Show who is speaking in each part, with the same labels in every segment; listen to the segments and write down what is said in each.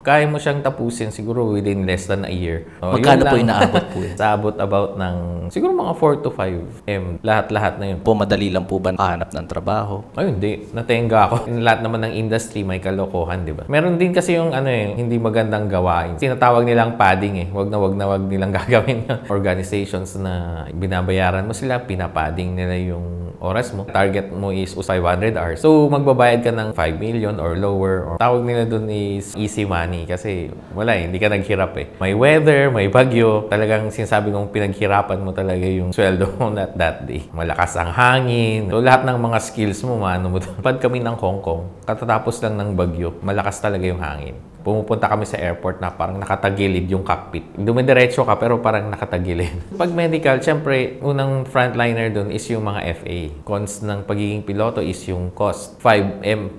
Speaker 1: kaya mo siyang tapusin siguro within less than a year.
Speaker 2: Magkano po yung naabot po yun?
Speaker 1: Naabot about ng siguro mga 4 to 5 M. Lahat-lahat na yun.
Speaker 2: Po, madali lang po ba nakahanap ng trabaho?
Speaker 1: Ay, hindi. Natenga ako. Lahat naman ng industry may kalokohan, di ba? Meron din kasi yung hindi magandang gawain. Tinatawag nilang padding eh. Wag nilang gagawin yun. Organizations na binabayaran mo sila, pinapadding nila yung oras mo. Target mo is 500 hours. So, magbabayad ka ng 5 million or lower. Or tawag nila dun is easy money kasi wala eh, hindi ka naghirap eh. May weather, may bagyo. Talagang sinasabi kong pinaghirapan mo talaga yung sweldo mo that day. Malakas ang hangin. So, lahat ng mga skills mo, maano mo. Pad kami ng Hong Kong, katatapos lang ng bagyo, malakas talaga yung hangin. Pumupunta kami sa airport na parang nakatagilid yung cockpit. Dumidiretso ka pero parang nakatagilid. Pag medical, syempre, unang frontliner dun is yung mga FA. Cons ng pagiging piloto is yung cost. 5M.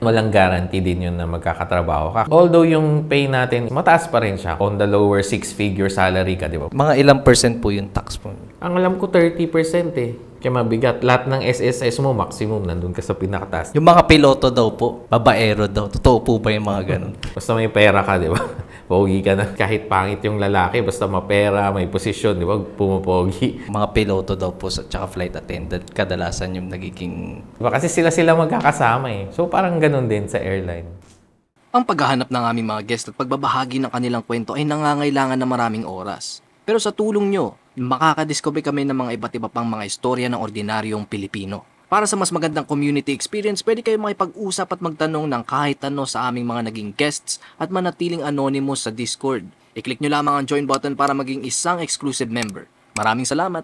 Speaker 1: Walang guarantee din yun na magkakatrabaho ka. Although yung pay natin, mataas pa rin siya. On the lower 6-figure salary ka, di ba?
Speaker 2: Mga ilang percent po yung tax po?
Speaker 1: Ang alam ko 30% eh. Kaya mabigat. Lahat ng SSS mo, maximum, nandun ka sa pinakataas.
Speaker 2: Yung mga piloto daw po, babaero daw. Totoo po ba yung mga ganun?
Speaker 1: Basta may pera ka, di ba? Pogi ka na. Kahit pangit yung lalaki, basta mapera, may posisyon, di ba? Pumapogi.
Speaker 2: Mga piloto daw po, tsaka flight attendant, kadalasan yung nagiging...
Speaker 1: Diba? Kasi sila magkakasama eh. So parang ganun din sa airline.
Speaker 2: Ang paghahanap ng aming mga guest at pagbabahagi ng kanilang kwento ay nangangailangan ng maraming oras. Pero sa tulong nyo, makakadiscover kami ng mga iba't iba pang mga istorya ng ordinaryong Pilipino. Para sa mas magandang community experience, pwede kayo makipag-usap at magtanong ng kahit ano sa aming mga naging guests at manatiling anonymous sa Discord. I-click nyo lamang ang join button para maging isang exclusive member. Maraming salamat!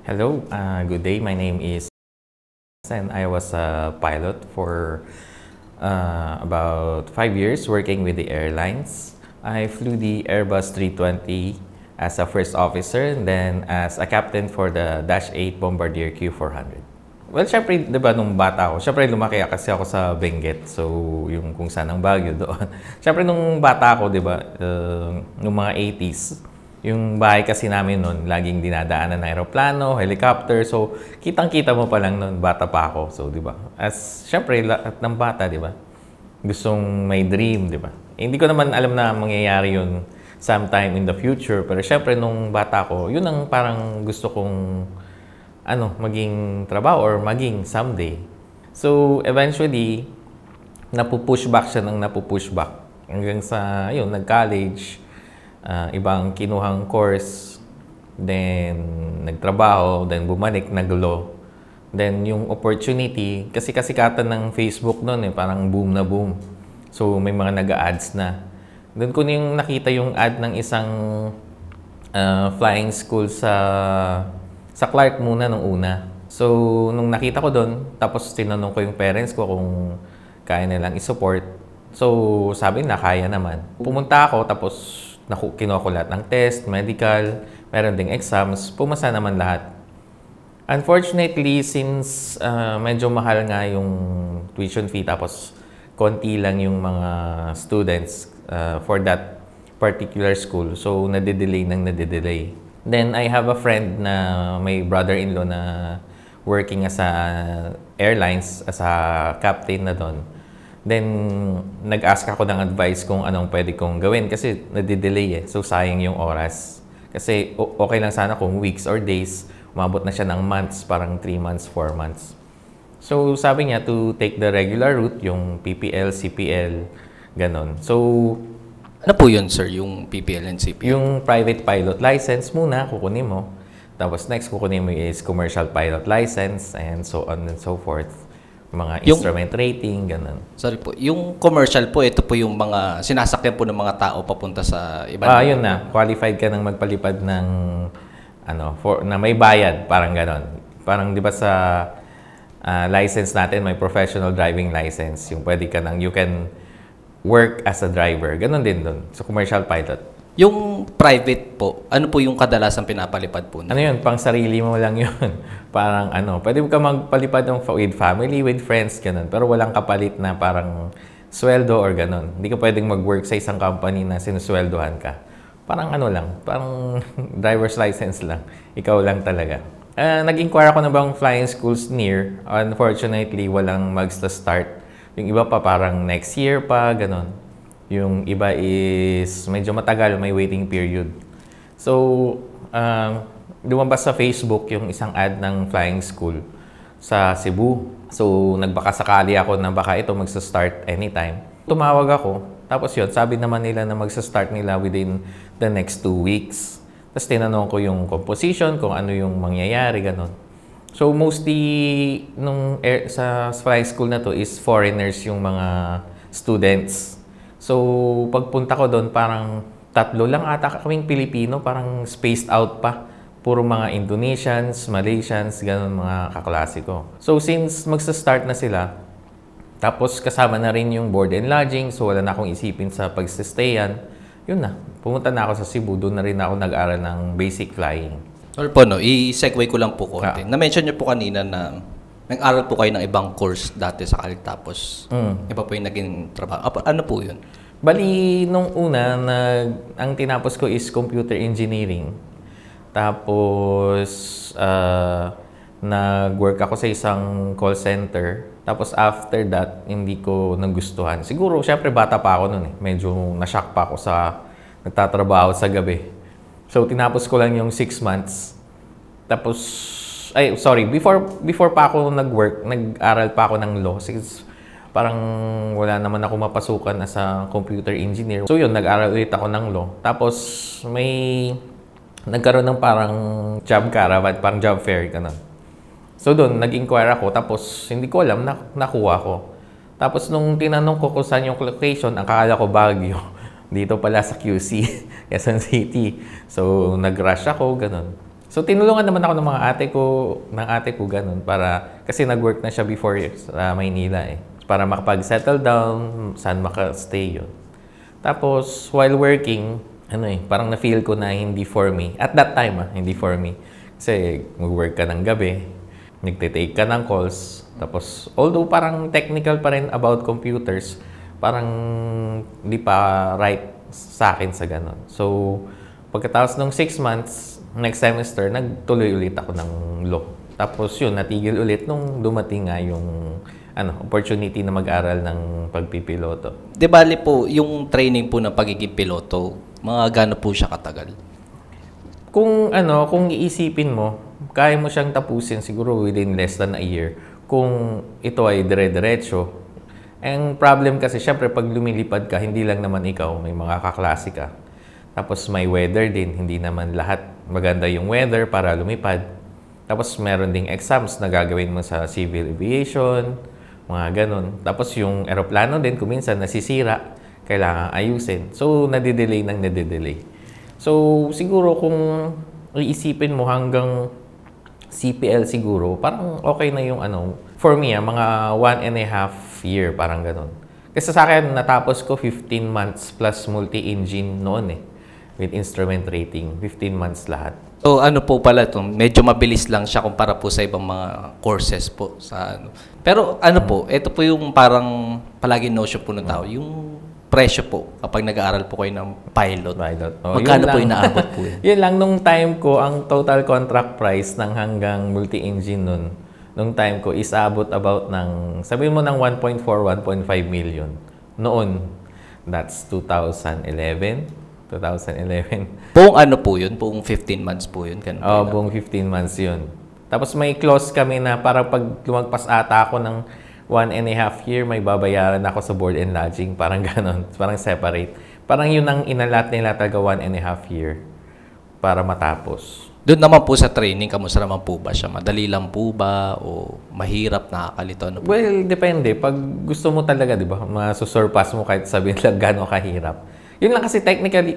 Speaker 1: Hello, good day. My name is and I was a pilot for about 5 years working with the airlines. I flew the Airbus 320 as a first officer and then as a captain for the Dash 8 Bombardier Q400. Well, syempre, di ba, nung bata ako, syempre lumaki kasi ako sa Benguet. So, yung kung saan ang Baguio doon. Syempre, nung bata ako, di ba, nung mga 80s, yung bahay kasi namin noon, laging dinadaanan ng aeroplano, helicopter. So, kitang-kita mo pa lang noon, bata pa ako. So, di ba? As, syempre, lahat ng bata, di ba? Gustong may dream, di ba? Hindi ko naman alam na mangyayari yun sometime in the future. Pero syempre, nung bata ko, yun ang parang gusto kong, maging trabaho or maging someday. So, eventually, napupush back siya ng napupush back. Hanggang sa, yun, nag-college. Ibang kinuhang course, then nagtrabaho, then bumalik, nag-law. Then yung opportunity, kasi kasikatan ng Facebook noon parang boom na boom. So may mga nag-a-ads na. Doon ko yung nakita yung ad ng isang flying school sa Clark muna nung una. So nung nakita ko doon, tapos tinanong ko yung parents ko kung kaya nilang i-support. So sabi na kaya naman. Pumunta ako tapos kinuha ko lahat ng test, medical, meron ding exams, pumasa naman lahat. Unfortunately, since medyo mahal nga yung tuition fee, tapos konti lang yung mga students for that particular school, so nade-delay. Then I have a friend na may brother-in-law na working as a airlines, as a captain na doon. Then, nag-ask ako ng advice kung anong pwede kong gawin kasi nade-delay So, sayang yung oras. Kasi okay lang sana kung weeks or days. Umabot na siya ng months, parang 3 months, 4 months. So, sabi niya to take the regular route, yung PPL, CPL, ganon. So,
Speaker 2: ano po yun, sir, yung PPL and CPL?
Speaker 1: Yung private pilot license muna, kukunin mo. Tapos next, kukunin mo is commercial pilot license and so on and so forth. Mga instrument rating, ganun.
Speaker 2: Sorry po. Yung commercial po, ito po yung mga sinasakyan po ng mga tao papunta sa ibang...
Speaker 1: Yun na. Qualified ka ng magpalipad ng na may bayad, parang ganun. Parang di ba sa license natin, may professional driving license. Yung pwede ka you can work as a driver. Ganun din dun. So, commercial pilot.
Speaker 2: Yung private po, ano po yung kadalasan pinapalipad po?
Speaker 1: Ano yun? Pang sarili mo lang yun. Parang pwede ka magpalipad with family, with friends, ganun. Pero walang kapalit na parang sweldo or ganun. Hindi ka pwedeng mag-work sa isang company na sinusweldohan ka. Parang lang, parang driver's license lang. Ikaw lang talaga. Nag-inquire ako ng bang flying schools near. Unfortunately, walang magsta-start. Yung iba pa parang next year pa, ganon. Yung iba is medyo matagal, may waiting period. So, lumabas sa Facebook yung isang ad ng flying school sa Cebu. So, nagbakasakali ako na baka ito magsa-start anytime. Tumawag ako, tapos yun, sabi naman nila na magsa-start nila within the next 2 weeks. Tapos tinanong ko yung composition, kung ano yung mangyayari, ganon. So, mostly, sa flying school na to is foreigners yung mga students. So, pagpunta ko doon, parang 3 lang ata kaming Pilipino, parang spaced out pa. Puro mga Indonesians, Malaysians, ganon mga kaklase ko. So, since magsa-start na sila, tapos kasama na rin yung board and lodging, so wala na akong isipin sa pagsistayan, yun na. Pumunta na ako sa Cebu, doon na rin ako nag-aral ng basic flying.
Speaker 3: Sorry po, no, i-segue ko lang po konti. Na-mention niyo po kanina na nag-aral po kayo ng ibang course dati sa CALT, tapos iba po yung naging trabaho. Ano po yun?
Speaker 1: Bali, nung una, ang tinapos ko is computer engineering. Tapos, nag-work ako sa isang call center. Tapos after that, hindi ko nagustuhan. Siguro, syempre bata pa ako noon eh. Medyo na-shock pa ako sa nagtatrabaho sa gabi. So, tinapos ko lang yung 6 months. Tapos, before pa ako nag-work, nag-aral pa ako ng law. Since parang wala naman ako mapasukan as a computer engineer. So, yun, nag-aral ulit ako ng law. Tapos, nagkaroon ng parang job caravan, parang job fair, ganun. So doon, nag-inquire ako, tapos hindi ko alam, nakuha ko. Tapos nung tinanong ko kung saan yung location, akala ko Baguio. Dito pala sa QC, Quezon City. So nag-rush ako, ganun. So tinulungan naman ako ng ate ko, ganun, kasi nag-work na siya before sa Maynila eh. Para makapag-settle down, saan makastay yun. Tapos while working, parang na-feel ko na hindi for me. At that time, hindi for me. Kasi mag-work ka ng gabi, nagtitake ka ng calls. Tapos, although parang technical pa rin about computers, parang hindi pa right sa akin sa ganon. So, pagkatapos ng 6 months, next semester, nagtuloy ulit ako ng law. Tapos yun, natigil ulit nung dumating nga yung opportunity na mag-aral ng pagpipiloto.
Speaker 3: Di bali po, yung training po ng pagiging piloto, mga gano po siya katagal?
Speaker 1: Kung iisipin mo, kaya mo siyang tapusin siguro within less than a year kung ito ay dire-diretso. Ang problem kasi, syempre, pag lumilipad ka, hindi lang naman ikaw, may mga kaklase ka. Tapos may weather din, hindi naman lahat maganda yung weather para lumipad. Tapos meron ding exams na gagawin mo sa civil aviation, mga ganon. Tapos yung eroplano din, kung minsan nasisira, kailangan ayusin. So, nadidelay. So, siguro kung iisipin mo hanggang CPL siguro, parang okay na yung for me, mga 1.5 year, parang ganun. Kasi sa akin, natapos ko 15 months plus multi-engine noon eh. With instrument rating, 15 months lahat.
Speaker 3: So ano po pala ito, medyo mabilis lang siya kumpara po sa ibang mga courses po. Pero po, ito po yung parang palagi notion po ng tao, yung presyo po kapag nag-aaral po kayo ng pilot. Magkano po yung naabot po yun?
Speaker 1: Yun lang, nung time ko, ang total contract price ng hanggang multi-engine nung time ko is abot about ng, sabihin mo ng 1.4, 1.5 million. Noon, that's 2011.
Speaker 3: Buong po yun? Buong 15 months po yun?
Speaker 1: Buong 15 months yun. Tapos may clause kami na parang pag lumagpas ata ako ng 1.5 year, may babayaran ako sa board and lodging. Parang ganon. Parang separate. Parang yun ang inalat nila talaga 1.5 year para matapos.
Speaker 3: Doon naman po sa training, kamusta naman po ba siya? Madali lang po ba? O mahirap, nakakalito?
Speaker 1: Well, depende. Pag gusto mo talaga, di ba, masusurpass mo kahit sabihin lang gano'ng kahirap. Yun lang kasi technically,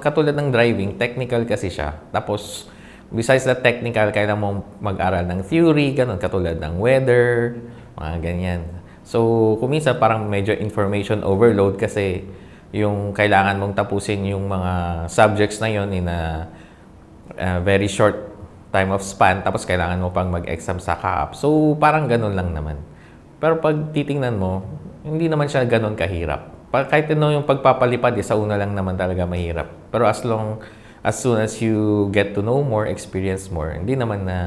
Speaker 1: katulad ng driving, technical kasi siya. Tapos, besides the technical, kailangan mo mag-aral ng theory, gano'n, katulad ng weather, mga ganyan. So, kung minsan parang medyo information overload kasi yung kailangan mong tapusin yung mga subjects na yun in a very short time of span, tapos kailangan mo pang mag-exam sa CAAP. So, parang ganun lang naman. Pero pag titingnan mo, hindi naman siya ganun kahirap. Kahit yung pagpapalipad, sa una lang naman talaga mahirap. Pero as as soon as you get to know more, experience more, hindi naman na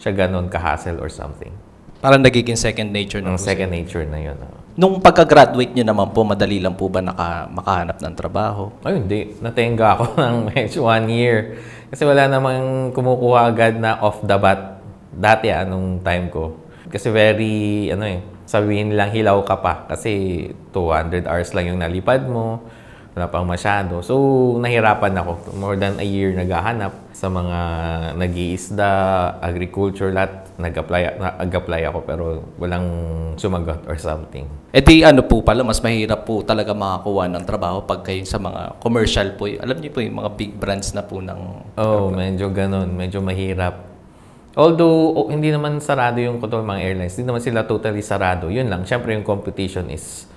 Speaker 1: siya ganun ka-hassle or something.
Speaker 3: Parang nagiging second nature na
Speaker 1: Ang
Speaker 3: po
Speaker 1: second nature na yun.
Speaker 3: Nung pagka-graduate nyo naman po, madali lang po ba makahanap ng trabaho?
Speaker 1: Ay, hindi. Natenga ako ng medyo 1 year. Kasi wala namang kumukuha agad na off the bat. Dati, nung time ko. Kasi very, sabihin nilang hilaw ka pa. Kasi 200 hours lang yung nalipad mo. Wala pang masyado. So, nahirapan ako. More than a year naghahanap sa mga nag-iisda, agriculture, lahat. Nag-apply ako pero walang sumagot or something.
Speaker 3: Eh di po pala, mas mahirap po talaga makakuha ng trabaho pag kayo sa mga commercial po. Alam niyo po yung mga big brands na po ng...
Speaker 1: Medyo ganun. Medyo mahirap. Although, hindi naman sarado yung mga airlines. Hindi naman sila totally sarado. Yun lang. Siyempre, yung competition is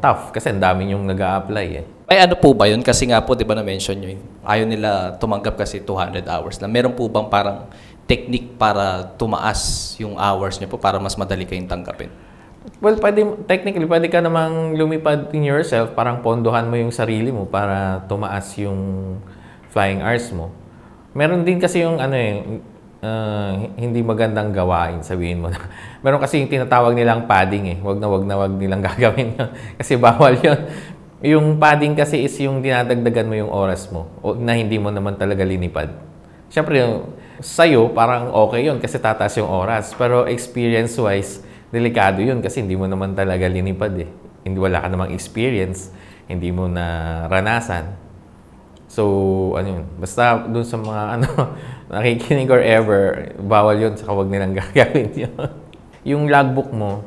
Speaker 1: tough kasi ang dami yung nag-a-apply eh.
Speaker 3: Ay po ba yun? Kasi nga po, di ba na-mention nyo yun, ayaw nila tumanggap kasi 200 hours na. Meron po bang parang technique para tumaas yung hours nyo po para mas madali kayong tanggapin?
Speaker 1: Well, technically, pwede ka namang lumipad in yourself, parang pondohan mo yung sarili mo para tumaas yung flying hours mo. Meron din kasi yung hindi magandang gawain, sabihin mo na. Meron kasi yung tinatawag nilang padding eh. Wag na wag nilang gagawin yun. Kasi bawal yun. Yung padding kasi is yung dinadagdagan mo yung oras mo na hindi mo naman talaga linipad. Siyempre, sa'yo, parang okay yun kasi tataas yung oras. Pero experience-wise, delikado yun kasi hindi mo naman talaga linipad eh. Wala ka namang experience, hindi mo na ranasan. So, yun. Basta dun sa mga nakikinig or ever, bawal yun, saka wag nilang gagawin yun. Yung logbook mo,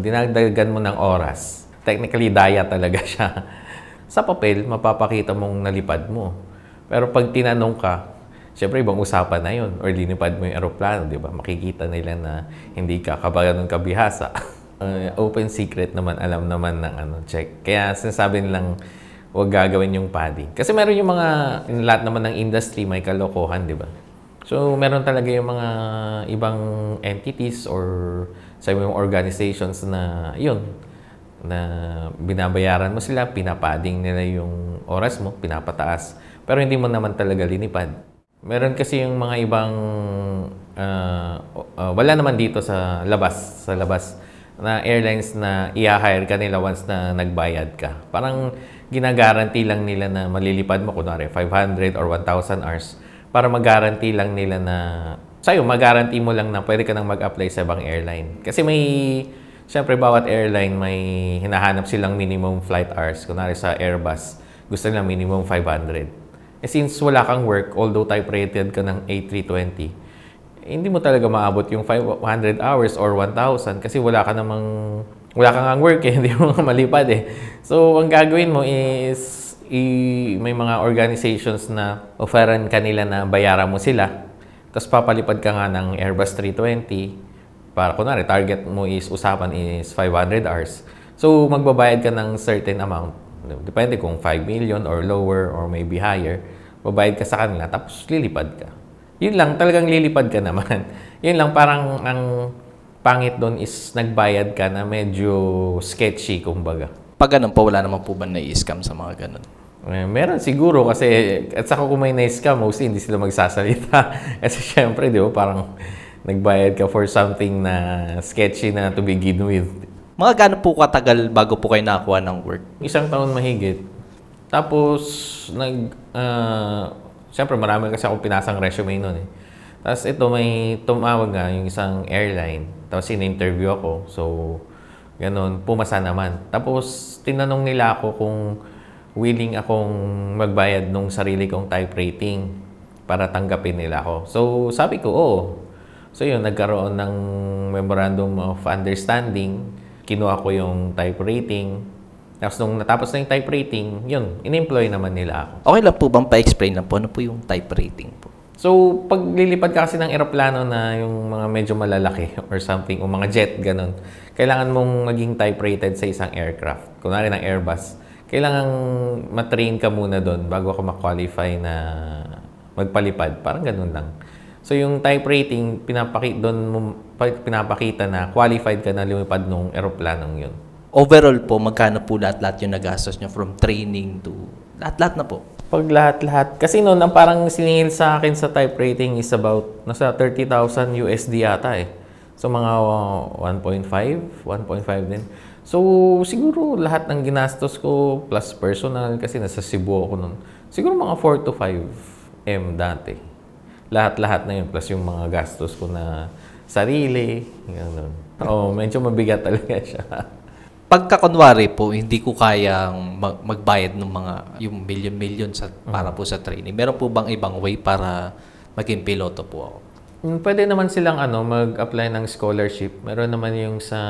Speaker 1: dinagdagan mo ng oras. Technically, daya talaga siya. Sa papel, mapapakita mong nalipad mo. Pero pag tinanong ka, syempre, ibang usapan na yun. Or linipad mo yung aeroplano, di ba? Makikita nila na hindi ka kabagan ng kabihasa. Open secret naman, alam naman ng check. Kaya sinasabi nilang, huwag gagawin yung padding. Kasi meron yung lahat naman ng industry, may kalokohan, di ba? So, meron talaga yung mga ibang entities or sa yung organizations na na binabayaran mo sila, pinapadding nila yung oras mo, pinapataas. Pero hindi mo naman talaga linipad. Meron kasi yung mga ibang, wala naman dito sa labas na airlines na i-hire ka nila once na nagbayad ka. Parang ginagaranti lang nila na malilipad mo, kunwari 500 or 1,000 hours, para mag-guarantee lang nila na, mag-guarantee mo lang na pwede ka nang mag-apply sa ibang airline. Kasi syempre bawat airline may hinahanap silang minimum flight hours. Kunwari sa Airbus, gusto nila minimum 500. Since wala kang work, although type-rated ka ng A320, hindi mo talaga maabot yung 500 hours or 1,000 kasi wala kang work eh, hindi mo malipad eh. So, ang gagawin mo is, may mga organizations na offeran kanila na bayaran mo sila, tapos papalipad ka nga ng Airbus 320, para kunwari, target mo is, usapan is 500 hours. So, magbabayad ka ng certain amount. Depende kung 5 million or lower or maybe higher. Babayad ka sa kanila, tapos lilipad ka. Yun lang, talagang lilipad ka naman. Yun lang, parang ang pangit doon is nagbayad ka na medyo sketchy, kumbaga.
Speaker 3: Pag ganun po, wala naman po ba na-i-scam sa mga ganun?
Speaker 1: Meron siguro kasi, at saka kung may na-scam, mostly hindi sila magsasalita. Kasi syempre, di ba, parang nagbayad ka for something na sketchy na to begin with.
Speaker 3: Mga gano'n po katagal bago po kayo nakakuha ng work?
Speaker 1: 1 taon mahigit. Tapos, siyempre marami kasi akong pinasang resume noon eh. Tapos ito, may tumawag nga yung isang airline. Tapos in-interview ako. So, ganun, pumasa naman. Tapos, tinanong nila ako kung willing akong magbayad nung sarili kong type rating para tanggapin nila ako. So, sabi ko, oo. So, yun, nagkaroon ng memorandum of understanding. Kinuha ko yung type rating. Tapos nung natapos na yung type rating, yun, in-employ naman nila ako.
Speaker 3: Okay lang po bang pa-explain lang po ano po yung type rating po?
Speaker 1: So, pag lilipad ka kasi ng eroplano na yung mga medyo malalaki or something, o mga jet, ganun, kailangan mong maging type rated sa isang aircraft. Kunwari ng Airbus, kailangan matrain ka muna doon bago ka ma-qualify na magpalipad. Parang ganun lang. So, yung type rating, pinapakita na qualified ka na lumipad nung eroplanong yun.
Speaker 3: Overall po, magkano po lahat-lahat yung nagastos nyo from training to lahat-lahat na po?
Speaker 1: Pag lahat-lahat. Kasi noon, ang parang siningil sa akin sa type rating is about, nasa 30,000 USD ata eh. So, mga 1.5 din. So, siguro lahat ng ginastos ko plus personal, kasi nasa Cebu ako noon. Siguro mga 4 to 5 M dati. Lahat-lahat na yun, plus yung mga gastos ko na sarili. Ganun. Oo, medyo mabigat talaga siya.
Speaker 3: Pagka kunwari po, hindi ko kayang magbayad ng mga yung million sa para po sa training. Meron po bang ibang way para maging piloto po ako?
Speaker 1: Pwede naman silang mag-apply ng scholarship. Meron naman yung sa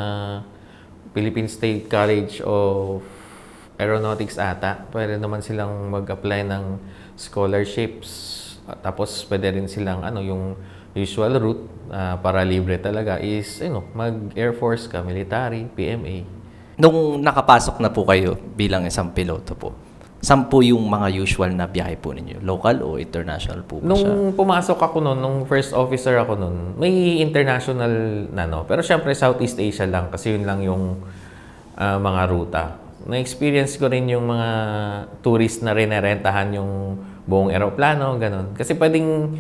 Speaker 1: Philippine State College of Aeronautics ata. Pwede naman silang mag-apply ng scholarships. Tapos pwede rin silang yung usual route para libre talaga is mag-Air Force ka, military, PMA.
Speaker 3: Nung nakapasok na po kayo bilang isang piloto po, saan po yung mga usual na biyahe po ninyo? Local o international po ba siya?
Speaker 1: Nung pumasok ako noon, nung first officer ako noon, may international pero syempre Southeast Asia lang kasi yun lang yung mga ruta. Na-experience ko rin yung mga tourist na rinerentahan yung buong eroplano, ganun. Kasi pwedeng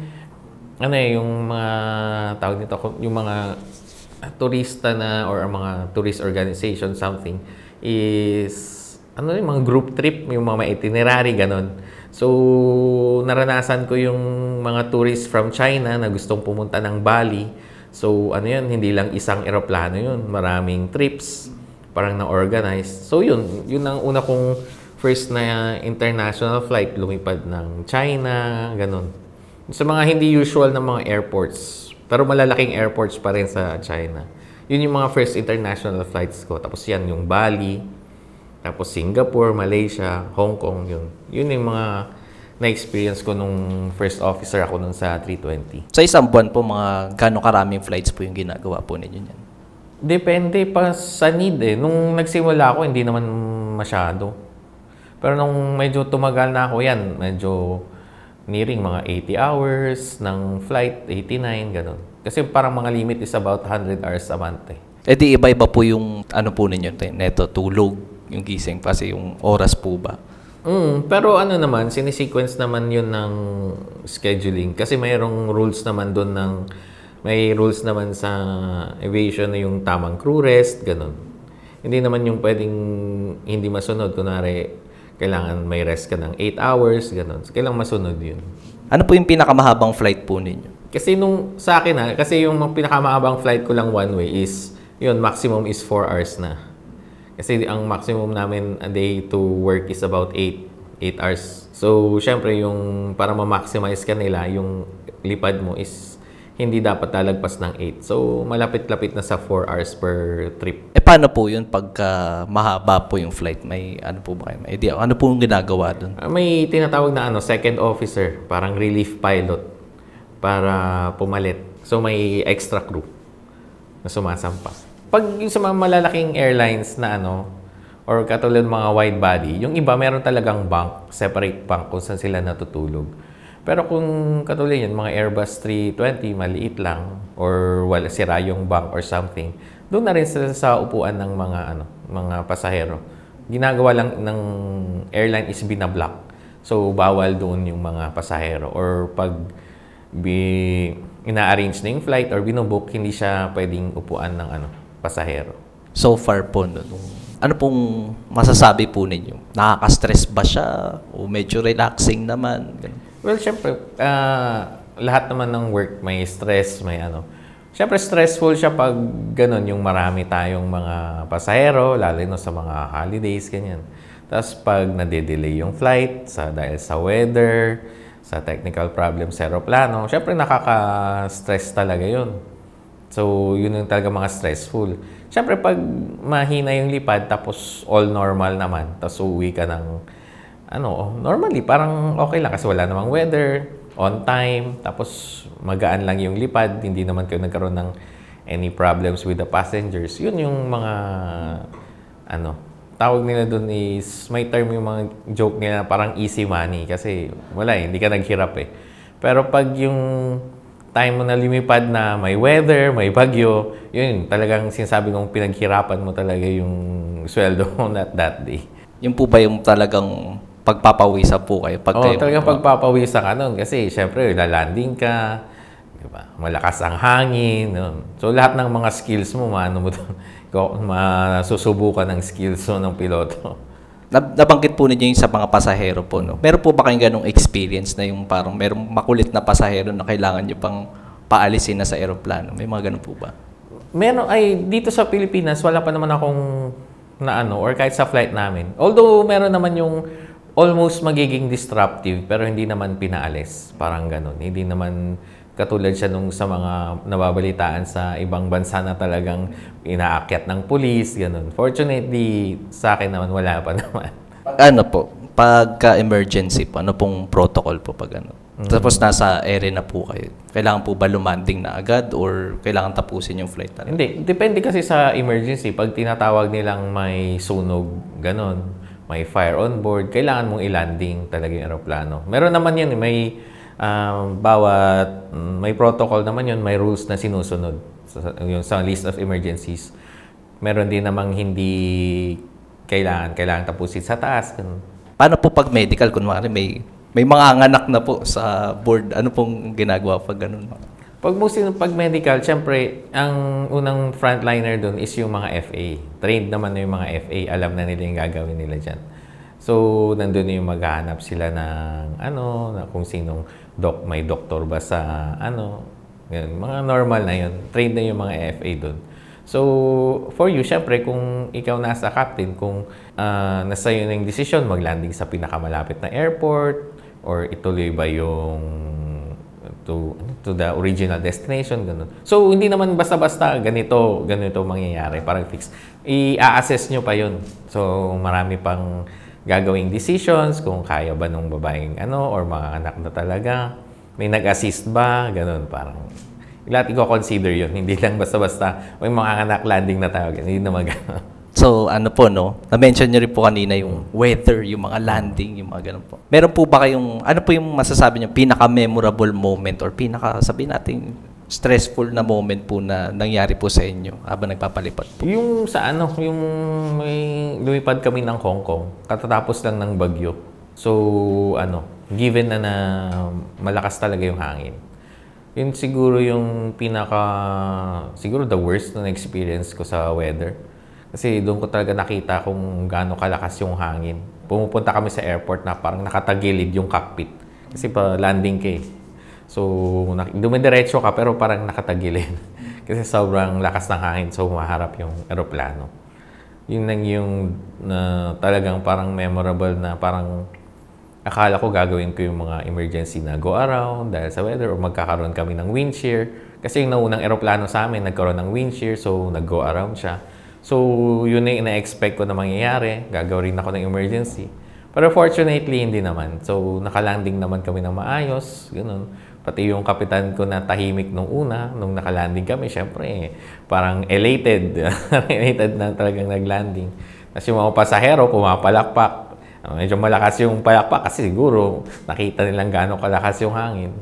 Speaker 1: yung mga tawag nito, yung mga turista na or mga tourist organization something is yung mga group trip, yung mga itinerary ganon. So naranasan ko yung mga tourists from China na gustong pumunta ng Bali. So hindi lang isang eroplano yun, maraming trips parang na-organize. So yun ang una kong first na international flight, lumipad ng China, ganon. Sa mga hindi usual na mga airports, pero malalaking airports pa rin sa China. Yun yung mga first international flights ko. Tapos yan, yung Bali, tapos Singapore, Malaysia, Hong Kong, yun. Yun yung mga na-experience ko nung first officer ako nun sa 320.
Speaker 3: Sa isang buwan po, mga gano'ng karaming flights po yung ginagawa po ninyo yan?
Speaker 1: Depende pa sa need eh. Nung nagsimula ako, hindi naman masyado. Pero nung medyo tumagal na ako yan, medyo nearing mga 80 hours ng flight, 89, ganun. Kasi parang mga limit is about 100 hours a month eh.
Speaker 3: Eh di iba-iba po yung po ninyo, neto, tulog, yung gising, kasi yung oras po ba?
Speaker 1: Pero naman, sinisequence naman yun ng scheduling. Kasi mayroong rules naman doon may rules naman sa aviation na yung tamang crew rest, ganun. Hindi naman yung pwedeng hindi masunod. Kunwari, kailangan may rest ka ng 8 hours, gano'n. So, kailangan masunod yun.
Speaker 3: Ano po yung pinakamahabang flight po ninyo?
Speaker 1: Kasi sa akin kasi yung pinakamahabang flight ko lang one way is, yun, maximum is 4 hours na. Kasi ang maximum namin a day to work is about 8 hours. So, syempre, yung para ma-maximize ka nila, yung lipad mo is hindi dapat lalagpas ng 8. So, malapit-lapit na sa 4 hours per trip.
Speaker 3: Eh, paano po yun pagka mahaba po yung flight? May po ba kayo? May idea? Ano po yung ginagawa doon?
Speaker 1: May tinatawag na second officer, parang relief pilot para pumalit. So, may extra crew na sumasampa. Pag yung sa mga malalaking airlines na or katulad mga wide body, yung iba meron talagang bunk, separate bunk kung saan sila natutulog. Pero kung katulad yan, mga Airbus 320, maliit lang, or sira yung bunk or something, doon na rin sila sa upuan ng mga pasahero. Ginagawa lang ng airline is binablock. So, bawal doon yung mga pasahero. Or pag ina-arrange na yung flight or binubook, hindi siya pwedeng upuan ng pasahero.
Speaker 3: So far po, ano pong masasabi po ninyo? Nakaka-stress ba siya? O medyo relaxing naman?
Speaker 1: Well, syempre, lahat naman ng work may stress, may Syempre, stressful siya pag yung marami tayong mga pasahero, lalo na sa mga holidays, ganyan. Tapos pag nade-delay yung flight dahil sa weather, sa technical problem sa aeroplano, syempre nakaka-stress talaga yun. So, yun yung talaga mga stressful. Syempre, pag mahina yung lipad, tapos all normal naman, tapos uuwi ka ng normally, parang okay lang kasi wala namang weather, on time, tapos magaan lang yung lipad, hindi naman kayo nagkaroon ng any problems with the passengers. Yun yung mga, tawag nila dun is, may term yung mga joke nila parang easy money kasi wala hindi ka naghirap eh. Pero pag yung time mo na lumipad na may weather, may bagyo, yun talagang sinasabi kong pinaghirapan mo talaga yung sweldo mo that day.
Speaker 3: Yung po ba yung talagang pagpapawisan po kayo. Pag kayo,
Speaker 1: Talagang pagpapawisan ka nun kasi syempre lalanding ka, diba? Malakas ang hangin. Nun. So lahat ng mga skills mo, masusubukan ng skills mo ng piloto.
Speaker 3: Nabanggit po ninyo yung sa mga pasahero po, no? Meron po ba kayong ganong experience na yung parang merong makulit na pasahero na kailangan nyo pang paalisin na sa eroplano? May mga ganon po ba?
Speaker 1: Dito sa Pilipinas, wala pa naman akong or kahit sa flight namin. Although meron naman yung almost magiging disruptive, pero hindi naman pinaalis. Parang ganun. Hindi naman katulad siya nung sa mga nababalitaan sa ibang bansa na talagang inaakyat ng pulis, ganun. Fortunately, sa akin naman, wala pa naman.
Speaker 3: Ano po? Pagka-emergency po, ano pong protocol po pag ano? Tapos nasa area na po kayo. Kailangan po ba lumanding na agad or kailangan tapusin yung flight na rin?
Speaker 1: Hindi. Depende kasi sa emergency. Pag tinatawag nilang may sunog, ganun, may fire on board, kailangan mong i-landing talaga yung aeroplano. Meron naman yan. May protocol naman yun, may rules na sinusunod yung sa list of emergencies. Meron din namang hindi kailangan tapusin sa taas. Ganun.
Speaker 3: Paano po pag medical? Kunwari may mga anak na po sa board. Ano pong ginagawa pag ganun?
Speaker 1: Pag medical, syempre, ang unang frontliner doon is yung mga FA. Trained naman na yung mga FA. Alam na nila yung gagawin nila dyan. So, nandun yung maghahanap sila ng na kung sinong may doktor ba sa yun, mga normal na yun. Trained na yung mga FA doon. So, for you, syempre, kung ikaw nasa captain, kung nasa yun yung decision, maglanding sa pinakamalapit na airport, or ituloy ba yung to the original destination, ganun. So, hindi naman basta-basta ganito mangyayari, parang fix. I-assess nyo pa yun. So, marami pang gagawing decisions, kung kaya ba nung babaeng or mga anak na talaga. May nag-assist ba, ganun, parang lahat i-consider yun. Hindi lang basta-basta, may mga anak landing na tayo. Hindi naman gano'n.
Speaker 3: So, ano po, no? Na-mention nyo rin po kanina yung weather, yung mga landing, yung mga ganun po. Meron po ba kayong, ano po yung masasabi nyo, pinaka-memorable moment or sabihin natin, stressful na moment po na nangyari po sa inyo habang nagpapalipad po?
Speaker 1: Yung sa yung may lumipad kami ng Hong Kong, katatapos lang ng bagyo. So, given na malakas talaga yung hangin. Yun siguro yung siguro the worst na experience ko sa weather. Kasi doon ko talaga nakita kung gaano kalakas yung hangin. Pumupunta kami sa airport na parang nakatagilid yung cockpit. Kasi pa landing ka eh. So, dumidiretso ka pero parang nakatagilid. Kasi sobrang lakas ng hangin, so maharap yung aeroplano. Yun lang yung talagang parang memorable na parang akala ko gagawin ko yung mga emergency na go around dahil sa weather o magkakaroon kami ng wind shear. Kasi yung naunang aeroplano sa amin, nagkaroon ng wind shear, so nag-go around siya. So, yun na yung ina-expect ko na mangyayari. Gagawin ako ng emergency. Pero fortunately, hindi naman. So, nakalanding naman kami ng maayos. Ganun. Pati yung kapitan ko na tahimik nung nakalanding kami, syempre, parang elated. Elated na talagang naglanding. Tapos yung mga pasahero, pumapalakpak. Medyo malakas yung palakpak kasi siguro nakita nilang gaano kalakas yung hangin.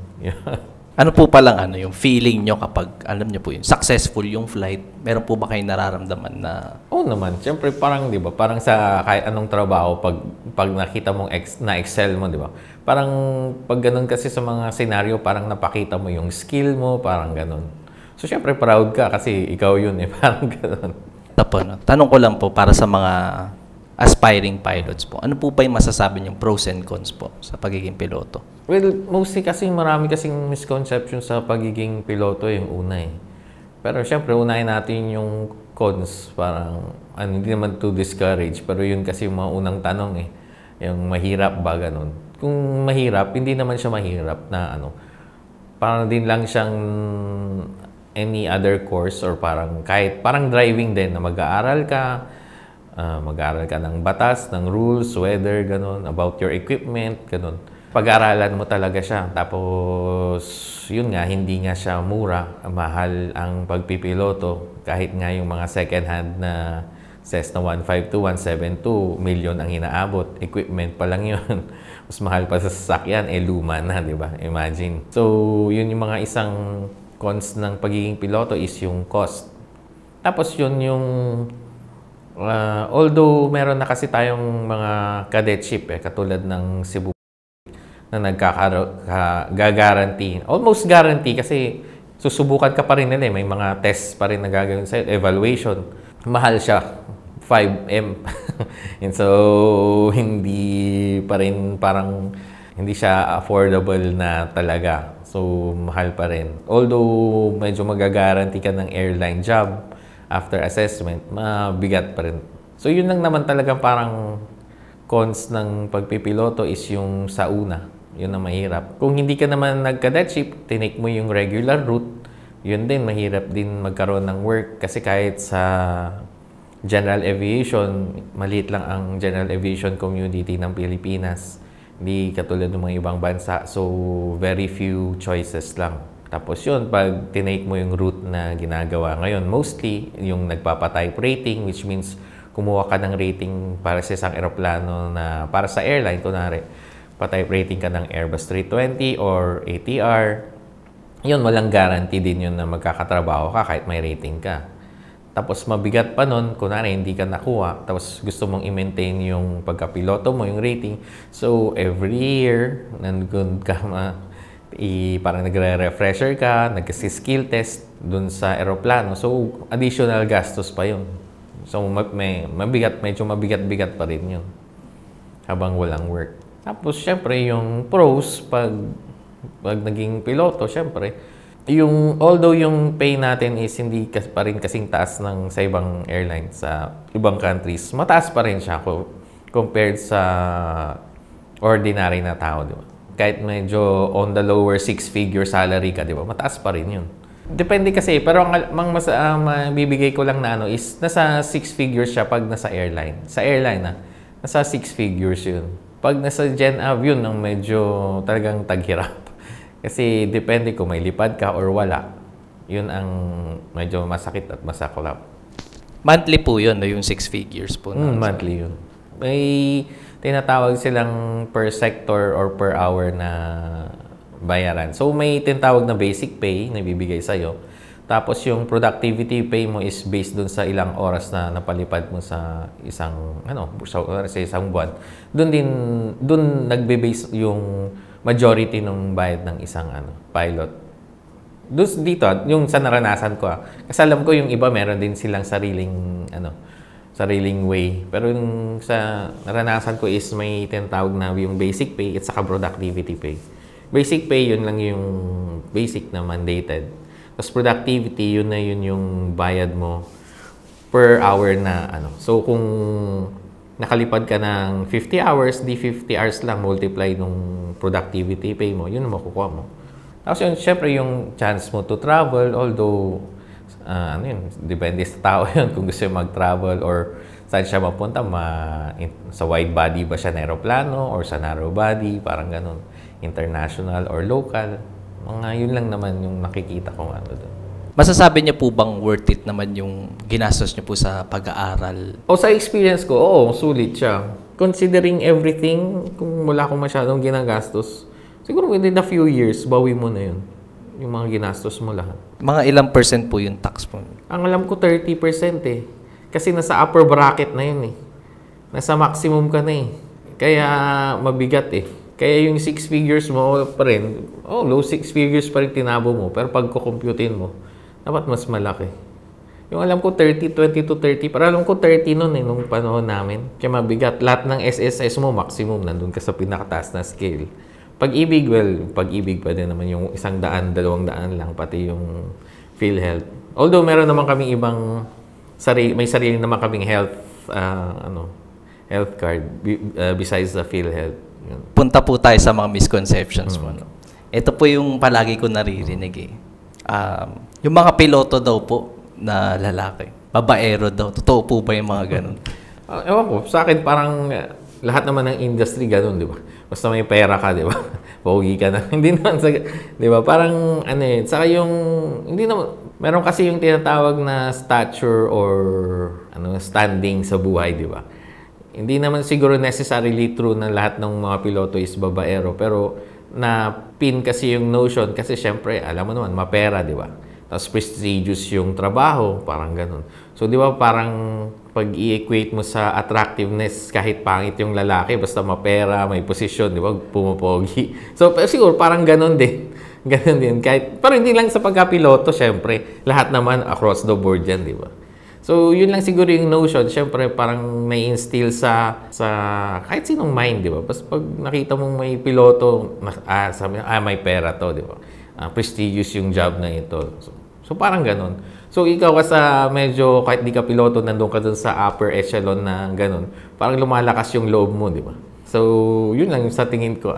Speaker 3: Ano po palang yung feeling nyo kapag, alam nyo po yun, successful yung flight? Meron po ba kayong nararamdaman na? Oo
Speaker 1: naman. Siyempre, parang, di ba, parang sa kahit anong trabaho, pag nakita mong na-excel mo, di ba? Parang, pag ganun kasi sa mga senaryo, parang napakita mo yung skill mo, parang ganun. So, siyempre, proud ka kasi ikaw yun eh, parang ganun.
Speaker 3: Tanong ko lang po para sa mga aspiring pilots po. Ano po ba yung masasabi niyong pros and cons po sa pagiging piloto?
Speaker 1: Well, mostly kasi marami kasing misconception sa pagiging piloto yung una eh. Pero syempre, unahin natin yung cons. Parang, hindi naman to discourage. Pero yun kasi yung mga unang tanong eh. Yung mahirap ba, ganun. Kung mahirap, hindi naman siya mahirap na parang din lang siyang any other course or parang kahit parang driving din na mag-aaral ka ng batas, ng rules, weather, ganun, about your equipment, ganun. Pag-aaralan mo talaga siya. Tapos, yun nga, hindi nga siya mura. Mahal ang pagpipiloto. Kahit nga yung mga second-hand na Cessna 152, 172, million ang hinaabot. Equipment pa lang yun. Mas mahal pa sa sasakyan, luma na, di ba? Imagine. So, yun yung mga isang cons ng pagiging piloto is yung cost. Tapos, yun yung Although meron na kasi tayong mga cadetship katulad ng Cebu na gagaranty. Almost guarantee kasi susubukan ka pa rin nila may mga tests pa rin na gagawin sa'yo, evaluation. Mahal siya, 5M. And so, hindi pa rin parang hindi siya affordable na talaga. So, mahal pa rin. Although, medyo magagaranty ka ng airline job after assessment, mabigat pa rin. So, yun lang naman talaga parang cons ng pagpipiloto is yung sa una. Yun ang mahirap. Kung hindi ka naman nag-cadetship, tinake mo yung regular route, yun din, mahirap din magkaroon ng work. Kasi kahit sa general aviation, maliit lang ang general aviation community ng Pilipinas. Hindi katulad ng mga ibang bansa. So, very few choices lang. Tapos yun, pag tinake mo yung route na ginagawa ngayon, mostly yung nagpapatype rating, which means kumuha ka ng rating para sa isang eroplano na para sa airline, kunwari, pa-type rating ka ng Airbus 320 or ATR. Yun, walang guarantee din yun na magkakatrabaho ka kahit may rating ka. Tapos mabigat pa nun, kunwari hindi ka nakuha, tapos gusto mong i-maintain yung pagkapiloto mo, yung rating. So, every year, nandun ka parang nagre-refresher ka, nag-skill test dun sa aeroplano. So, additional gastos pa yun. So, medyo mabigat-bigat pa rin yun habang walang work. Tapos, syempre, yung pros, pag naging piloto, syempre, although yung pay natin is hindi pa rin kasing taas ng sa ibang airlines, sa ibang countries, mataas pa rin siya compared sa ordinary na tao, di ba? Kahit medyo on the lower six-figure salary ka, di ba? Mataas pa rin yun. Depende kasi, pero ang mabibigay ko lang na is nasa six figures siya pag nasa airline. Sa airline nasa six figures yun. Pag nasa Gen Av yun, ang medyo talagang taghirap. Kasi depende kung may lipad ka or wala. Yun ang medyo masakit at masaklap.
Speaker 3: Monthly po yun, yung six figures po.
Speaker 1: Monthly yun. May tinatawag silang per sector or per hour na bayaran. So, may tinatawag na basic pay na ibibigay sa'yo. Tapos, yung productivity pay mo is based dun sa ilang oras na napalipad mo sa isang, sa isang buwan. Dun nagbe-base yung majority ng bayad ng isang pilot. Dito, yung sa naranasan ko. Kasi alam ko yung iba meron din silang sariling way. Pero yung sa naranasan ko is may tinatawag na yung basic pay at saka productivity pay. Basic pay, yun lang yung basic na mandated. Tapos productivity, yun yung bayad mo per hour na So, kung nakalipad ka ng 50 hours, di 50 hours lang multiply nung productivity pay mo, yun ang makukuha mo. Tapos yun, syempre yung chance mo to travel, although, depende sa tao yun kung gusto yung mag-travel or saan siya mapunta, sa wide body ba siya na aeroplano or sa narrow body, parang ganun. International or local. Mga yun lang naman yung nakikita ko doon.
Speaker 3: Masasabi niyo po bang worth it naman yung ginastos niyo po sa pag-aaral?
Speaker 1: Sa experience ko, sulit siya. Considering everything, kung wala akong masyadong ginagastos, siguro within a few years, bawi mo na yun. Yung mga ginastos mo lahat.
Speaker 3: Mga ilang percent po yung tax po?
Speaker 1: Ang alam ko, 30% Kasi nasa upper bracket na yun Nasa maximum ka na Kaya mabigat Kaya yung 6 figures mo pa rin, low 6 figures pa rin tinabo mo. Pero pag kukumputin mo, dapat mas malaki. Yung alam ko 20 to 30. Para alam ko 30 noon nung panahon namin. Kaya mabigat. Lahat ng SSS mo, maximum. Nandun ka sa pinakataas na scale. Pag-ibig, pag-ibig pa din naman yung 100, 200 lang. Pati yung PhilHealth. Although meron naman kaming ibang, may sarili naman kaming health card besides the PhilHealth.
Speaker 3: Punta po tayo sa mga misconceptions mo. Ito po yung palagi ko naririnig yung mga piloto daw po na lalaki, babaero daw. Totoo po ba yung mga ganun?
Speaker 1: Ewan ko. Sa akin parang lahat naman ng industry ganun, di ba? Basta may pera ka, di ba? Pogi ka na. Hindi naman di ba? Parang saka yung, hindi naman, meron kasi yung tinatawag na stature or standing sa buhay, di ba? Hindi naman siguro necessarily true na lahat ng mga piloto is babaero. Pero na-pin kasi yung notion kasi syempre, alam mo naman, mapera, di ba? Tapos prestigious yung trabaho, parang ganun. So, di ba, parang pag i-equate mo sa attractiveness, kahit pangit yung lalaki, basta mapera, may posisyon, di ba, pumapogi. So, siguro parang ganun din. Ganun din. Kahit, pero hindi lang sa pagkapiloto, syempre. Lahat naman across the board yan, di ba? So, yun lang siguro yung notion. Syempre, parang nai-instill sa kahit sinong mind, di ba? Basta pag nakita mong may piloto, sabi na, may pera to, di ba? Prestigious yung job na ito. So parang ganun. So, ikaw ka sa medyo, kahit di ka piloto, nandun ka dun sa upper echelon na ganun. Parang lumalakas yung loob mo, di ba? So, yun lang yung sa tingin ko.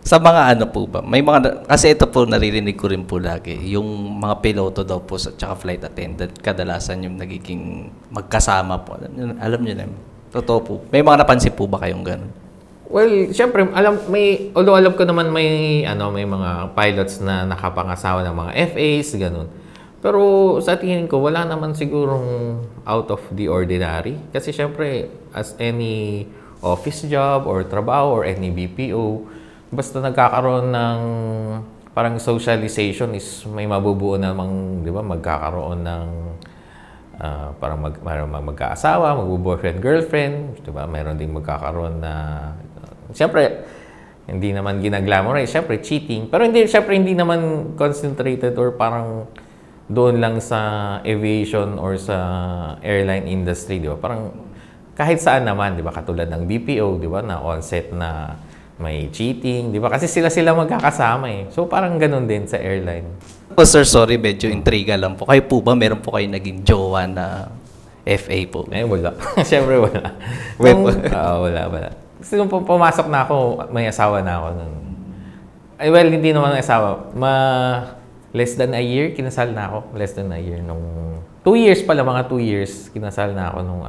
Speaker 3: Sa mga ano po ba? May mga, kasi ito po naririnig ko rin po lagi. Yung mga piloto daw po at saka flight attendant, kadalasan yung nagiging magkasama po. Alam nyo na. Totoo po. May mga napansin po ba kayong ganun?
Speaker 1: Well, syempre, although alam ko naman may mga pilots na nakapangasawa ng mga FAs, ganun. Pero sa tingin ko, wala naman sigurong out of the ordinary. Kasi syempre, as any office job or trabaho or any BPO, basta nagkakaroon ng parang socialization is may mabubuo namang, di ba, magkakaroon ng parang magkaasawa, magbo-boyfriend, girlfriend, di ba? Mayroon ding magkakaroon na, syempre, hindi naman ginaglamorize, syempre cheating. Pero hindi naman concentrated or parang doon lang sa aviation or sa airline industry, di ba? Parang kahit saan naman, di ba? Katulad ng BPO, di ba? Na on-set na may cheating, di ba? Kasi sila magkakasama eh. So parang ganun din sa airline.
Speaker 3: Oh, sir, sorry, medyo intriga lang po. Kayo po ba, meron po kayo naging jowa na FA po?
Speaker 1: Wala. Siyempre wala. Wala. Kasi nung pumasok na ako, may asawa na ako nun. Well, hindi naman asawa. Less than a year, kinasal na ako. Less than a year. Nung 2 years pala, mga 2 years, kinasal na ako nung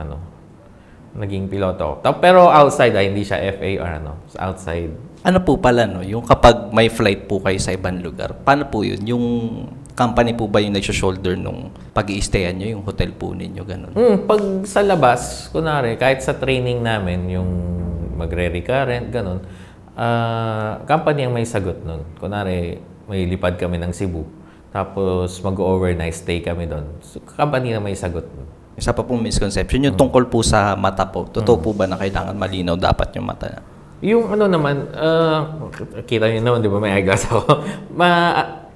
Speaker 1: naging piloto. Pero outside, hindi siya FA or outside.
Speaker 3: Ano po pala, no? Yung kapag may flight po kayo sa ibang lugar, paano po yun? Yung company po ba yung nag-shoulder nung pag-i-stayan nyo, yung hotel po ninyo, ganun?
Speaker 1: Pag sa labas, kunwari, kahit sa training namin, yung magre-recurrent, ganun, company ang may sagot nun. Kunwari, may lipad kami ng Cebu, tapos mag-overnight stay kami doon. So, company na may sagot nun.
Speaker 3: Isa pa pong misconception, yung tungkol po sa mata po. Totoo po ba na kailangan malinaw dapat yung mata?
Speaker 1: Yung naman, kita nyo naman, di ba, may eyeglass ako.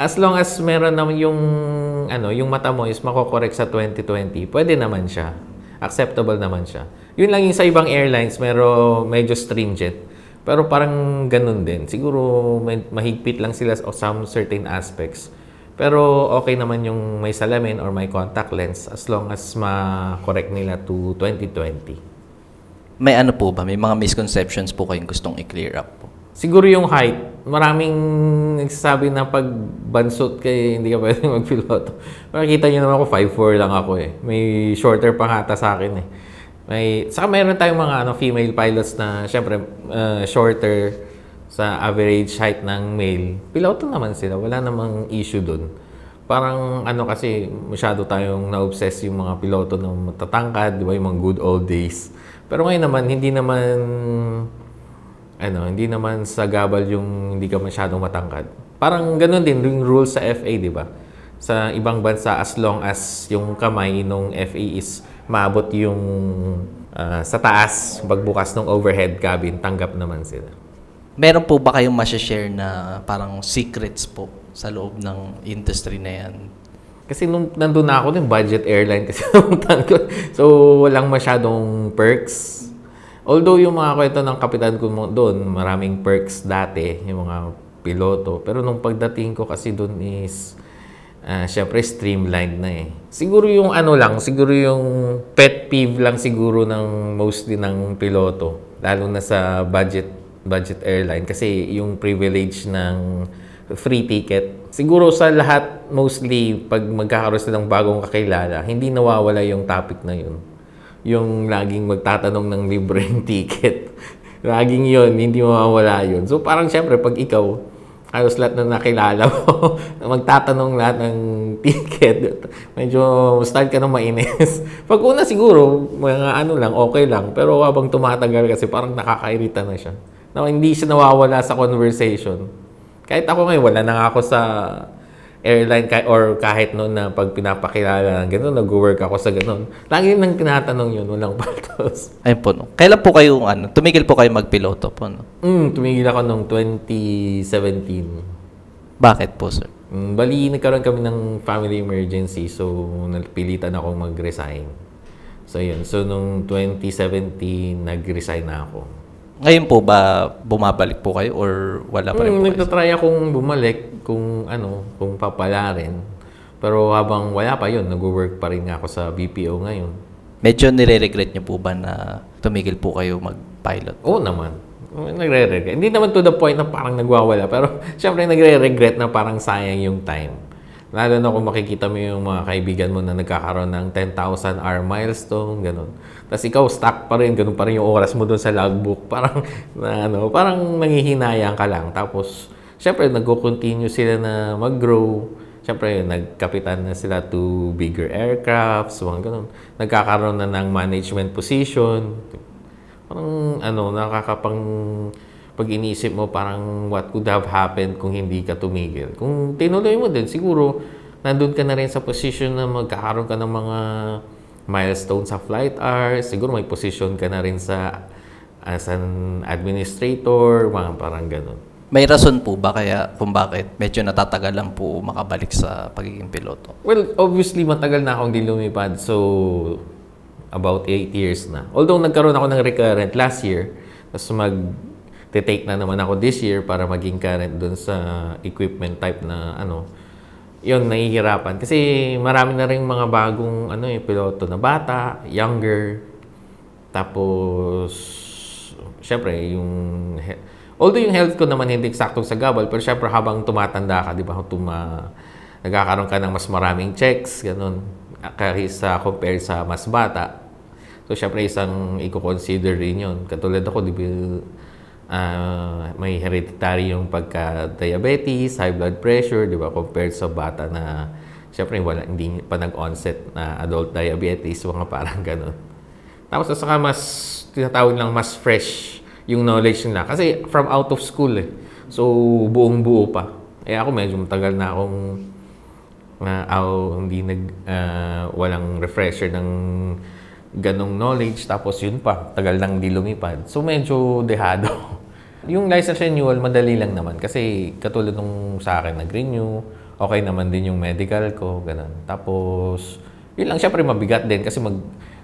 Speaker 1: As long as meron naman yung mata mo is mako-correct sa 20/20, pwede naman siya. Acceptable naman siya. Yun lang yung sa ibang airlines, medyo stringent. Pero parang ganun din. Siguro mahigpit lang sila o some certain aspects. Pero okay naman yung may salamin or may contact lens as long as ma-correct nila to 20/20.
Speaker 3: May ano po ba? May mga misconceptions po kayong gustong i-clear up po?
Speaker 1: Siguro yung height. Maraming nagsasabi na pag bansot kay hindi ka pwedeng magpiloto. Makikita nyo naman ako, 5'4" lang ako eh. May shorter pa hata sa akin eh. Saka mayroon tayong mga female pilots na syempre shorter sa average height ng male. Piloto naman sila. Wala namang issue dun. Parang kasi masyado tayong na-obsess yung mga piloto na matatangkad, di ba, yung mga good old days. Pero ngayon naman, hindi naman sa gabal yung hindi ka masyadong matangkad. Parang ganun din yung rules sa FA, di ba? Sa ibang bansa, as long as yung kamay nung FA is maabot yung sa taas, pagbukas ng overhead cabin, tanggap naman sila.
Speaker 3: Meron po ba kayong masashare na parang secrets po sa loob ng industry na yan?
Speaker 1: Kasi nung nandun na ako, yung budget airline kasi namuntan ko. So, walang masyadong perks. Although yung mga kwento ng kapitan ko doon, maraming perks dati, yung mga piloto. Pero nung pagdating ko kasi doon is, syempre streamlined na eh. Siguro yung siguro yung pet peeve lang siguro ng mostly ng piloto. Lalo na sa budget airline kasi yung privilege ng free ticket. Siguro sa lahat, mostly, pag magkakaroon sila ng bagong kakilala, hindi nawawala yung topic na yun. Yung laging magtatanong ng libreng ticket. Laging yun, hindi mawawala yun. So parang syempre, pag ikaw, halos lahat na nakilala mo, magtatanong lahat ng ticket, medyo start ka nang mainis. Pag una siguro, mga lang, okay lang. Pero habang tumatagal kasi parang nakakairita na siya. Hindi siya nawawala sa conversation. Kahit ako ngayon, wala na nga ako sa airline or kahit noon na pag pinapakilala ng gano'n, nag-work ako sa gano'n. Lagi nang tinatanong yun, walang paltos.
Speaker 3: Ayun po, no. Kailan po kayo, tumigil po kayo magpiloto po, no?
Speaker 1: Tumigil ako noong 2017.
Speaker 3: Bakit po, sir?
Speaker 1: Bali, nagkaroon kami ng family emergency, so napilitan akong mag-resign. So, yun. So, noong 2017, nag-resign na ako.
Speaker 3: Ngayon po ba bumabalik po kayo or wala pa rin po kayo?
Speaker 1: Nagtatry akong bumalik kung papala rin. Pero habang wala pa yun, nag-work pa rin nga ako sa BPO ngayon.
Speaker 3: Medyo nire-regret niyo po ba na tumigil po kayo mag-pilot?
Speaker 1: Oo naman. Nagre-regret. Hindi naman to the point na parang nagwawala. Pero syempre nagre-regret na parang sayang yung time. Lalo na kung makikita mo yung mga kaibigan mo na nagkakaroon ng 10,000 hour milestone, ganun. Tapos ikaw stuck pa rin, ganun pa rin yung oras mo doon sa logbook. Parang, parang nanghihinayang ka lang. Tapos, syempre, nag-continue sila na mag-grow. Syempre, nagkapitan na sila to bigger aircrafts, mga ganun. Nagkakaroon na ng management position. Parang, pag inisip mo, parang what could have happened kung hindi ka tumigil. Kung tinuloy mo din, siguro, nandun ka na rin sa position na magkakaroon ka ng mga milestone sa flight hours. Siguro may position ka na rin as an administrator, mga parang ganun.
Speaker 3: May rason po ba kaya kung bakit medyo natatagal lang po makabalik sa pagiging piloto?
Speaker 1: Well, obviously, matagal na akong di lumipad. So, about 8 years na. Although, nagkaroon ako ng recurrent last year, tapos take na naman ako this year para maging current dun sa equipment type na yun, nahihirapan. Kasi marami na rin mga bagong piloto na bata, younger. Tapos, syempre, although yung health ko naman hindi eksaktong sagabal, pero syempre habang tumatanda ka, di ba, nagkakaroon ka ng mas maraming checks, ganun, kaysa compare sa mas bata. So, syempre, isang i-consider rin yun. Katulad ako, di ba, may hereditary yung pagka-diabetes, high blood pressure, di ba, compared sa bata na syempre hindi pa nag-onset na adult diabetes, mga parang ganun. Tapos saka mas tinatawag lang mas fresh yung knowledge nila kasi from out of school eh. So buong-buo pa. Ako medyo matagal na akong walang refresher ng ganong knowledge, tapos yun pa, tagal nang di lumipad. So medyo dehado. Yung license renewal, madali lang naman. Kasi katulad nung sa akin, nag-renew. Okay naman din yung medical ko, ganun. Tapos, yun lang, syempre mabigat din kasi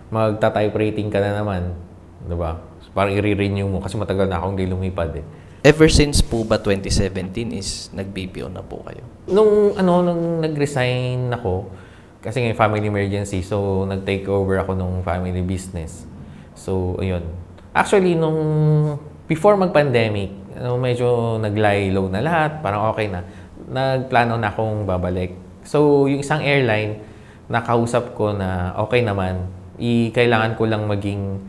Speaker 1: magta-type rating ka na naman. Diba? Parang i-renew mo kasi matagal na akong di lumipad eh.
Speaker 3: Ever since po ba 2017 is nag-BPO na po kayo?
Speaker 1: Nung nag-resign ako, kasi nga family emergency, so nag-take over ako nung family business. So, ayun. Actually, before mag-pandemic, medyo nag-lie low na lahat, parang okay na. Nagplano na akong babalik. So, yung isang airline, nakausap ko na okay naman, kailangan ko lang maging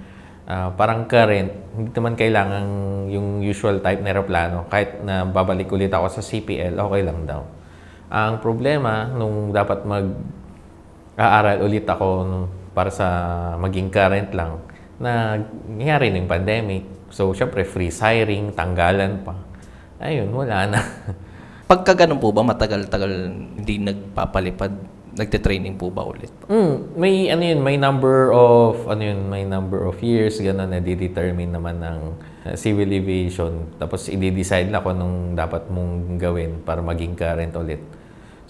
Speaker 1: parang current. Hindi naman kailangan yung usual type na aeroplano. Kahit na babalik ulit ako sa CPL, okay lang daw. Ang problema, nung dapat mag-aaral ulit ako para sa maging current lang, nangyari na yung pandemic. So, syempre, freeze hiring, tanggalan pa. Ayun, wala na.
Speaker 3: Pagka ganun po ba, matagal-tagal hindi nagpapalipad, nagte-training po ba ulit?
Speaker 1: May number of years ganun na di-determine naman ng civil aviation. Tapos i-decide na kung anong dapat mong gawin para maging current ulit.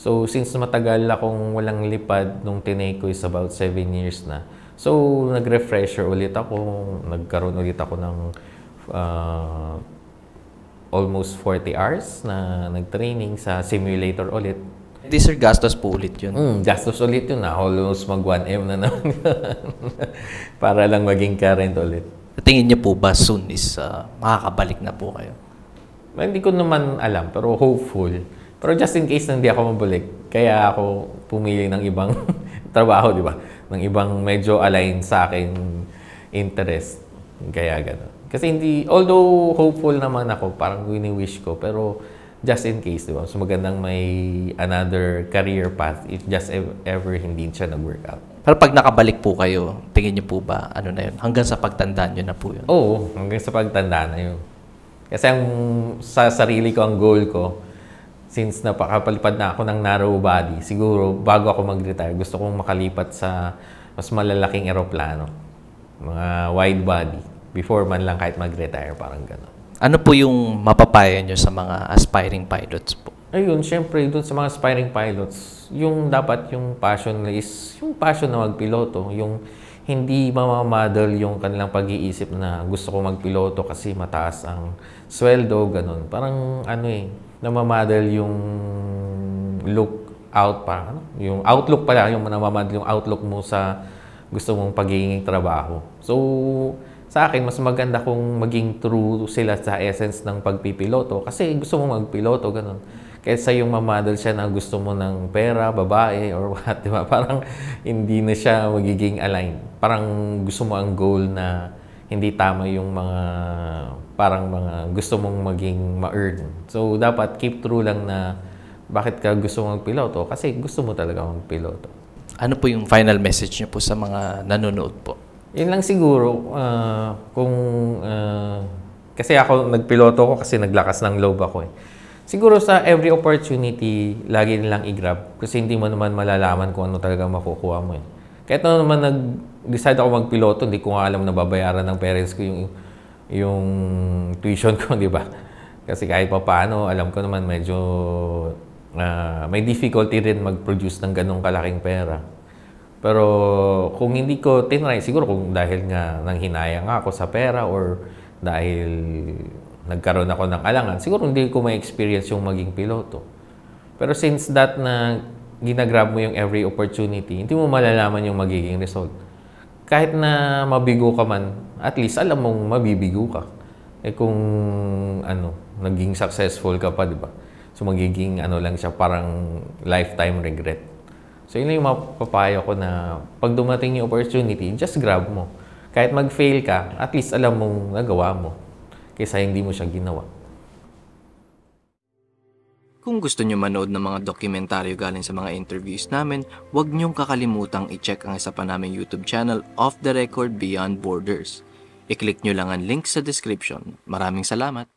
Speaker 1: So, since matagal akong walang lipad, nung tinake ko is about 7 years na. So, nag-refresher ulit ako. Nagkaroon ulit ako ng almost 40 hours na nag-training sa simulator ulit.
Speaker 3: Di sir, gastos po ulit yun.
Speaker 1: Gastos ulit yun na. Almost mag 1M na naman. Para lang maging current ulit.
Speaker 3: Tingin niyo po ba soon is makakabalik na po kayo?
Speaker 1: Hindi ko naman alam, pero hopeful. Pero just in case na hindi ako mabalik, kaya ako pumili ng ibang trabaho, di ba? Ng ibang medyo align sa akin interest. Kaya gano'n. Kasi although hopeful naman ako, parang wini-wish ko, pero just in case, di ba? So magandang may another career path if just ever hindi siya nag-work out.
Speaker 3: Pero pag nakabalik po kayo, tingin niyo po ba, na yun? Hanggang sa pagtandaan niyo na po yun?
Speaker 1: Oo, hanggang sa pagtandaan na yun. Kasi sa sarili ko, ang goal ko, since napakapalipad na ako ng narrow body, siguro bago ako mag-retire, gusto kong makalipat sa mas malalaking eroplano. Mga wide body. Before man lang kahit mag-retire, parang gano'n.
Speaker 3: Ano po yung mapapayo nyo sa mga aspiring pilots po?
Speaker 1: Ayun, syempre, dun sa mga aspiring pilots, yung dapat yung passion is yung passion na magpiloto. Yung hindi mamamadal yung kanilang pag-iisip na gusto ko magpiloto kasi mataas ang sweldo, ganun. Parang namamadal yung look out pa. Yung outlook pala, yung namamadal yung outlook mo sa gusto mong pagiging trabaho. So, sa akin, mas maganda kung maging true sila sa essence ng pagpipiloto kasi gusto mo magpiloto, ganun. Kaysa yung mamadal siya na gusto mo ng pera, babae, or what, di ba? Parang hindi na siya magiging aligned. Parang gusto mo ang goal na hindi tama yung mga gusto mong maging ma-earn. So, dapat keep true lang na bakit ka gusto mong magpiloto kasi gusto mo talaga magpiloto.
Speaker 3: Ano po yung final message niyo po sa mga nanonood po?
Speaker 1: Yun lang siguro, kasi ako nagpiloto ko kasi naglakas ng loob ako eh. Siguro sa every opportunity, lagi nilang i-grab kasi hindi mo naman malalaman kung ano talaga makukuha mo eh. Kahit naman nag-decide ako magpiloto, hindi ko nga alam na babayaran ng parents ko yung tuition ko, di ba? Kasi kahit pa paano, alam ko naman medyo may difficulty rin mag-produce ng ganong kalaking pera. Pero kung hindi ko tinry, siguro kung dahil nga nanghinayang ako sa pera or dahil nagkaroon ako ng alangan, siguro hindi ko ma-experience yung maging piloto. Pero since that na ginagrab mo yung every opportunity, hindi mo malalaman yung magiging result. Kahit na mabigo ka man, at least alam mong mabibigo ka. Eh kung naging successful ka pa, di ba? So magiging lang siya, parang lifetime regret. So yun yung mapapayo ko na pag dumating yung opportunity, just grab mo. Kahit mag-fail ka, at least alam mong nagawa mo. Kaysa hindi mo siya ginawa.
Speaker 2: Kung gusto nyo manood ng mga dokumentaryo galing sa mga interviews namin, huwag nyong kakalimutang i-check ang isa pa naming YouTube channel, Off the Record Beyond Borders. I-click nyo lang ang link sa description. Maraming salamat!